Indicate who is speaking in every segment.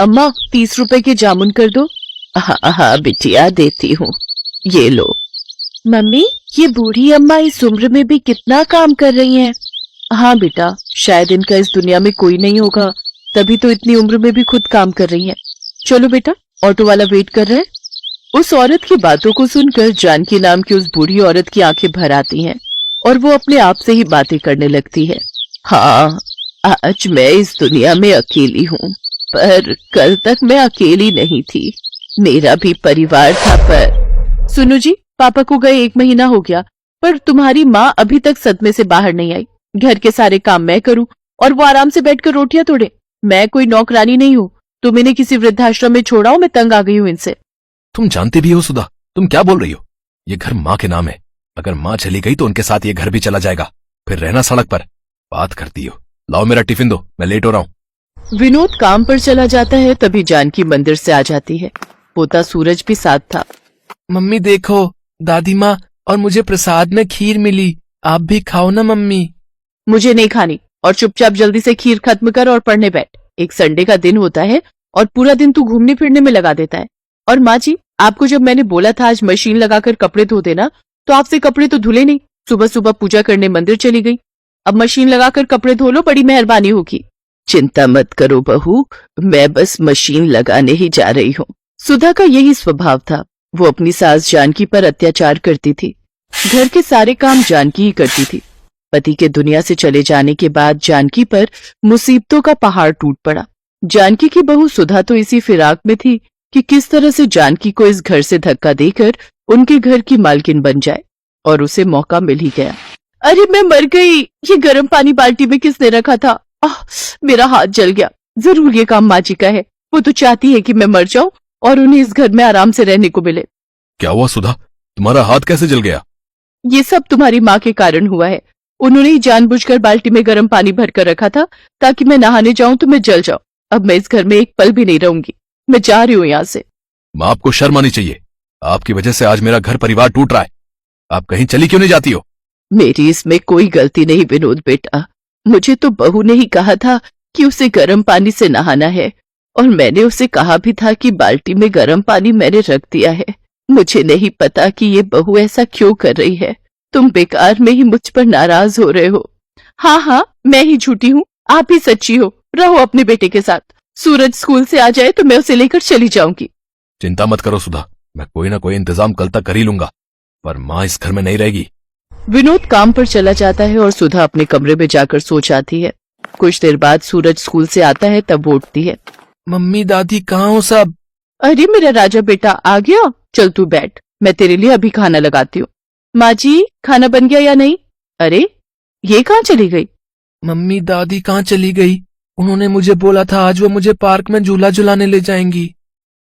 Speaker 1: अम्मा 30 रुपए के जामुन कर दो। हाँ हाँ बिटिया देती हूँ, ये लो। मम्मी ये बूढ़ी अम्मा इस उम्र में भी कितना काम कर रही हैं। हाँ बेटा, शायद इनका इस दुनिया में कोई नहीं होगा, तभी तो इतनी उम्र में भी खुद काम कर रही हैं। चलो बेटा, ऑटो वाला वेट कर रहा है। उस औरत की बातों को सुनकर जानकी नाम की उस बूढ़ी औरत की आंखें भर आती हैं और वो अपने आप से ही बातें करने लगती है। हाँ, आज मैं इस दुनिया में अकेली हूँ, पर कल तक मैं अकेली नहीं थी, मेरा भी परिवार था। पर सुनो जी, पापा को गए 1 महीना हो गया, पर तुम्हारी माँ अभी तक सदमे से बाहर नहीं आई। घर के सारे काम मैं करूँ और वो आराम से बैठकर रोटियां तोड़े। मैं कोई नौकरानी नहीं हूँ, तुम इन्हें किसी वृद्धाश्रम में छोड़ाओ, मैं तंग आ गई हूँ इनसे।
Speaker 2: तुम जानती भी हो सुधा, तुम क्या बोल रही हो? ये घर माँ के नाम है, अगर माँ चली गई तो उनके साथ ये घर भी चला जाएगा, फिर रहना सड़क पर। बात करती हो। लाओ मेरा टिफिन दो, मैं लेट हो रहा हूँ।
Speaker 1: विनोद काम पर चला जाता है, तभी जानकी मंदिर से आ जाती है। पोता सूरज भी साथ था।
Speaker 3: मम्मी देखो, दादी माँ और मुझे प्रसाद में खीर मिली, आप भी खाओ ना मम्मी।
Speaker 1: मुझे नहीं खानी, और चुपचाप जल्दी से खीर खत्म कर और पढ़ने बैठ। एक संडे का दिन होता है और पूरा दिन तू घूमने फिरने में लगा देता है। और माँ जी, आपको जब मैंने बोला था आज मशीन लगाकर कपड़े धो देना, तो आपसे कपड़े तो धुले नहीं, सुबह सुबह पूजा करने मंदिर चली गई। अब मशीन लगाकर कपड़े धो लो, बड़ी मेहरबानी होगी। चिंता मत करो बहू, मैं बस मशीन लगाने ही जा रही हूँ। सुधा का यही स्वभाव था, वो अपनी सास जानकी पर अत्याचार करती थी। घर के सारे काम जानकी ही करती थी। पति के दुनिया से चले जाने के बाद जानकी पर मुसीबतों का पहाड़ टूट पड़ा। जानकी की बहू सुधा तो इसी फिराक में थी कि किस तरह से जानकी को इस घर से धक्का देकर उनके घर की मालकिन बन जाए, और उसे मौका मिल ही गया। अरे मैं मर गई, ये गर्म पानी बाल्टी में किसने रखा था? मेरा हाथ जल गया। जरूर ये काम माँ जी का है, वो तो चाहती है कि मैं मर जाऊं और उन्हें इस घर में आराम से रहने को मिले।
Speaker 2: क्या हुआ सुधा, तुम्हारा हाथ कैसे जल गया?
Speaker 1: ये सब तुम्हारी माँ के कारण हुआ है। उन्होंने ही जानबूझकर बाल्टी में गर्म पानी भरकर रखा था ताकि मैं नहाने जाऊं तो मैं जल जाऊं। अब मैं इस घर में एक पल भी नहीं रहूंगी, मैं जा रही हूँ यहाँ से।
Speaker 2: माँ, आपको शर्म आनी चाहिए, आपकी वजह से आज मेरा घर परिवार टूट रहा है। आप कहीं चली क्यों नहीं जाती हो?
Speaker 1: मेरी इसमें कोई गलती नहीं विनोद बेटा, मुझे तो बहू ने ही कहा था कि उसे गर्म पानी से नहाना है, और मैंने उसे कहा भी था कि बाल्टी में गर्म पानी मैंने रख दिया है। मुझे नहीं पता कि ये बहू ऐसा क्यों कर रही है। तुम बेकार में ही मुझ पर नाराज हो रहे हो। हाँ हाँ, मैं ही झूठी हूँ, आप ही सच्ची हो। रहो अपने बेटे के साथ, सूरज स्कूल से आ जाए तो मैं उसे लेकर चली जाऊंगी।
Speaker 2: चिंता मत करो सुधा, मैं कोई ना कोई इंतजाम कल तक कर ही लूंगा, पर माँ इस घर में नहीं रहेगी।
Speaker 1: विनोद काम पर चला जाता है और सुधा अपने कमरे में जाकर सो जाती है। कुछ देर बाद सूरज स्कूल से आता है, तब वो उठती है।
Speaker 3: मम्मी दादी कहाँ हो सब?
Speaker 1: अरे मेरा राजा बेटा आ गया, चल तू बैठ, मैं तेरे लिए अभी खाना लगाती हूँ। माँ जी, खाना बन गया या नहीं? अरे ये कहाँ चली गई?
Speaker 3: मम्मी दादी कहाँ चली गई? उन्होंने मुझे बोला था आज वो मुझे पार्क में झूला झुलाने ले जाएंगी।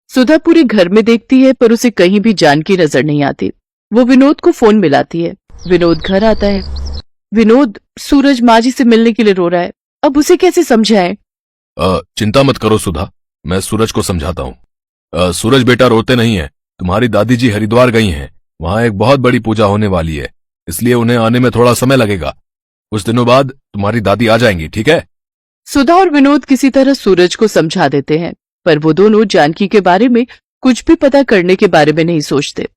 Speaker 1: सुधा पूरे घर में देखती है पर उसे कहीं भी जानकी नजर नहीं आती। वो विनोद को फोन मिलाती है। विनोद घर आता है। विनोद, सूरज माँ जी से मिलने के लिए रो रहा है, अब उसे कैसे समझाएं?
Speaker 2: चिंता मत करो सुधा, मैं सूरज को समझाता हूँ। सूरज बेटा रोते नहीं है, तुम्हारी दादी जी हरिद्वार गई हैं, वहां एक बहुत बड़ी पूजा होने वाली है, इसलिए उन्हें आने में थोड़ा समय लगेगा। कुछ दिनों बाद तुम्हारी दादी आ जाएंगी, ठीक है?
Speaker 1: सुधा और विनोद किसी तरह सूरज को समझा देते हैं, पर वो दोनों जानकी के बारे में कुछ भी पता करने के बारे में नहीं सोचते।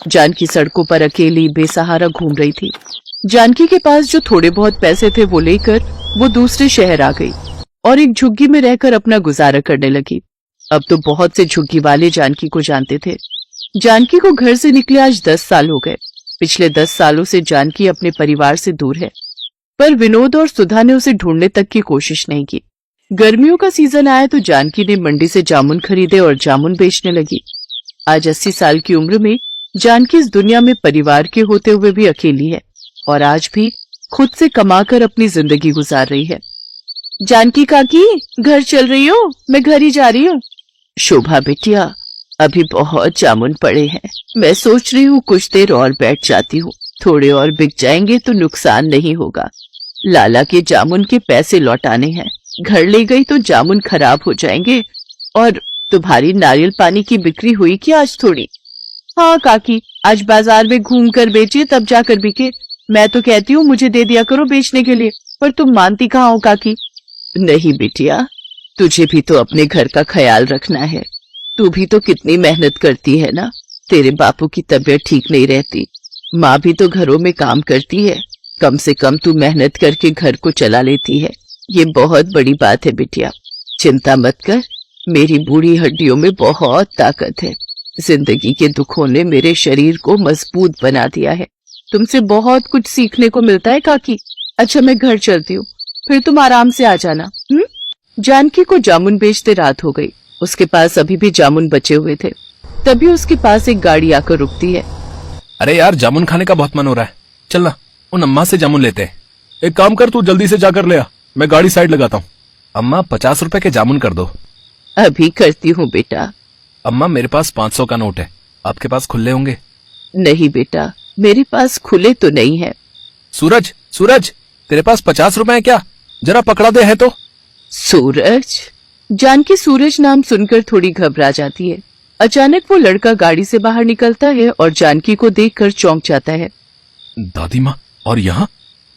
Speaker 1: जानकी सड़कों पर अकेली बेसहारा घूम रही थी। जानकी के पास जो थोड़े बहुत पैसे थे वो लेकर वो दूसरे शहर आ गई और एक झुग्गी में रहकर अपना गुजारा करने लगी। अब तो बहुत से झुग्गी वाले जानकी को जानते थे। जानकी को घर से निकले आज 10 साल हो गए। पिछले 10 सालों से जानकी अपने परिवार से दूर है, पर विनोद और सुधा ने उसे ढूंढने तक की कोशिश नहीं की। गर्मियों का सीजन आया तो जानकी ने मंडी से जामुन खरीदे और जामुन बेचने लगी। आज 80 साल की उम्र में जानकी इस दुनिया में परिवार के होते हुए भी अकेली है और आज भी खुद से कमाकर अपनी जिंदगी गुजार रही है। जानकी काकी, घर चल रही हो? मैं घर ही जा रही हूँ। शोभा बिटिया, अभी बहुत जामुन पड़े हैं, मैं सोच रही हूँ कुछ देर और बैठ जाती हूँ, थोड़े और बिक जाएंगे तो नुकसान नहीं होगा। लाला के जामुन के पैसे लौटाने हैं, घर ले गई तो जामुन खराब हो जाएंगे। और तुम्हारी नारियल पानी की बिक्री हुई क्या आज थोड़ी? हाँ काकी, आज बाजार में घूम कर बेचे तब जाकर बिके। मैं तो कहती हूँ मुझे दे दिया करो बेचने के लिए, पर तुम मानती कहाँ हो काकी? नहीं बिटिया, तुझे भी तो अपने घर का ख्याल रखना है। तू भी तो कितनी मेहनत करती है ना। तेरे बापू की तबीयत ठीक नहीं रहती, माँ भी तो घरों में काम करती है। कम से कम तू मेहनत करके घर को चला लेती है, ये बहुत बड़ी बात है बिटिया। चिंता मत कर, मेरी बूढ़ी हड्डियों में बहुत ताकत है। जिंदगी के दुखों ने मेरे शरीर को मजबूत बना दिया है। तुमसे बहुत कुछ सीखने को मिलता है काकी। अच्छा मैं घर चलती हूँ, फिर तुम आराम से आ जाना। जानकी को जामुन बेचते रात हो गई। उसके पास अभी भी जामुन बचे हुए थे। तभी उसके पास एक गाड़ी आकर रुकती है।
Speaker 2: अरे यार, जामुन खाने का बहुत मन हो रहा है, चल ना उन अम्मा से जामुन लेते हैं। एक काम कर, तू जल्दी से जाकर ले आ, मैं गाड़ी साइड लगाता हूँ। अम्मा 50 रुपए के जामुन कर दो।
Speaker 1: अभी करती हूँ बेटा।
Speaker 2: अम्मा मेरे पास 500 का नोट है, आपके पास खुले होंगे?
Speaker 1: नहीं बेटा, मेरे पास खुले तो नहीं है।
Speaker 2: सूरज, सूरज, तेरे पास 50 रुपए है क्या? जरा पकड़ा दे है तो।
Speaker 1: सूरज? जानकी सूरज नाम सुनकर थोड़ी घबरा जाती है। अचानक वो लड़का गाड़ी से बाहर निकलता है और जानकी को देखकर चौंक जाता है।
Speaker 2: दादी माँ, और यहाँ?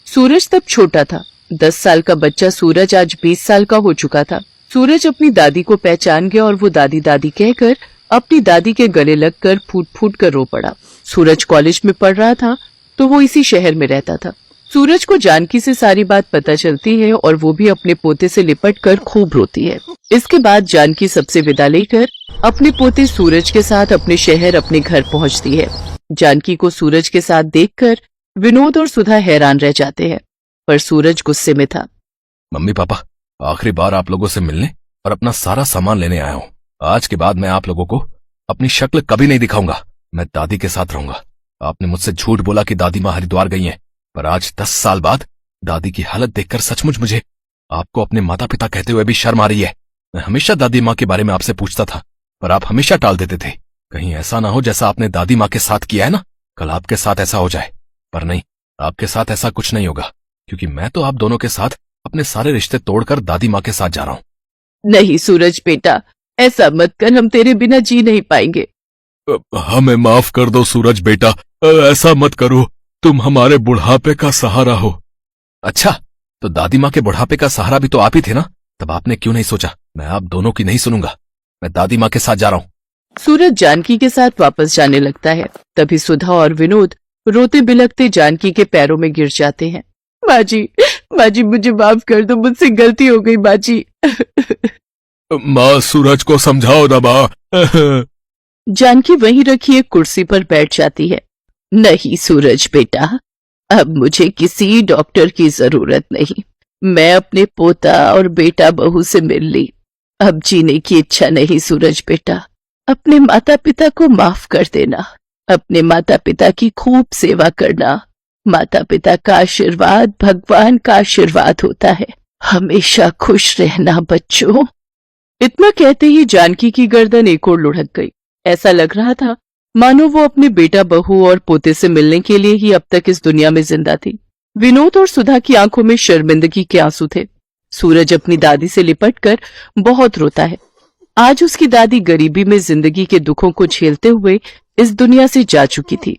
Speaker 1: सूरज तब छोटा था। 10 साल का बच्चा सूरज आज 20 साल का हो चुका था। सूरज अपनी दादी को पहचान गया और वो दादी दादी कहकर अपनी दादी के गले लगकर फूट फूट कर रो पड़ा। सूरज कॉलेज में पढ़ रहा था तो वो इसी शहर में रहता था। सूरज को जानकी से सारी बात पता चलती है और वो भी अपने पोते से लिपट कर खूब रोती है। इसके बाद जानकी सबसे विदा लेकर अपने पोते सूरज के साथ अपने शहर अपने घर पहुंचती है। जानकी को सूरज के साथ देखकर विनोद और सुधा हैरान रह जाते हैं, पर सूरज गुस्से में था।
Speaker 2: मम्मी पापा, आखिरी बार आप लोगों से मिलने और अपना सारा सामान लेने आया हूँ। आज के बाद मैं आप लोगों को अपनी शक्ल कभी नहीं दिखाऊंगा। मैं दादी के साथ रहूंगा। आपने मुझसे झूठ बोला कि दादी माँ हरिद्वार गई हैं, पर आज 10 साल बाद दादी की हालत देखकर सचमुच मुझे आपको अपने माता पिता कहते हुए भी शर्म आ रही है। मैं हमेशा दादी माँ के बारे में आपसे पूछता था, पर आप हमेशा टाल देते थे। कहीं ऐसा ना हो जैसा आपने दादी माँ के साथ किया है ना, कल आपके साथ ऐसा हो जाए। पर नहीं, आपके साथ ऐसा कुछ नहीं होगा, क्योंकि मैं तो आप दोनों के साथ अपने सारे रिश्ते तोड़कर दादी माँ के साथ जा रहा हूँ।
Speaker 1: नहीं सूरज बेटा, ऐसा मत कर, हम तेरे बिना जी नहीं पाएंगे।
Speaker 2: हमें माफ कर दो सूरज बेटा, ऐसा मत करो, तुम हमारे बुढ़ापे का सहारा हो। अच्छा, तो दादी माँ के बुढ़ापे का सहारा भी तो आप ही थे ना, तब आपने क्यों नहीं सोचा मैं आप दोनों की नहीं सुनूंगा, मैं दादी माँ के साथ जा रहा हूँ।
Speaker 1: सूरज जानकी के साथ वापस जाने लगता है। तभी सुधा और विनोद रोते बिलखते जानकी के पैरों में गिर जाते हैं। माजी, माजी मुझे माफ कर दो, मुझसे गलती हो गई माजी।
Speaker 2: माँ, सूरज को समझाओ ना माँ।
Speaker 1: जानकी वहीं रखी एक कुर्सी पर बैठ जाती है। नहीं सूरज बेटा, अब मुझे किसी डॉक्टर की जरूरत नहीं। मैं अपने पोता और बेटा बहू से मिल ली। अब जीने की इच्छा नहीं सूरज बेटा। अपने माता पिता को माफ कर देना। अपने माता पिता की खूब सेवा करना। माता पिता का आशीर्वाद भगवान का आशीर्वाद होता है। हमेशा खुश रहना बच्चों। इतना कहते ही जानकी की गर्दन एक ओर लुढ़क गई। ऐसा लग रहा था मानो वो अपने बेटा बहू और पोते से मिलने के लिए ही अब तक इस दुनिया में जिंदा थी। विनोद और सुधा की आंखों में शर्मिंदगी के आंसू थे। सूरज अपनी दादी से लिपटकर बहुत रोता है। आज उसकी दादी गरीबी में जिंदगी के दुखों को झेलते हुए इस दुनिया से जा चुकी थी।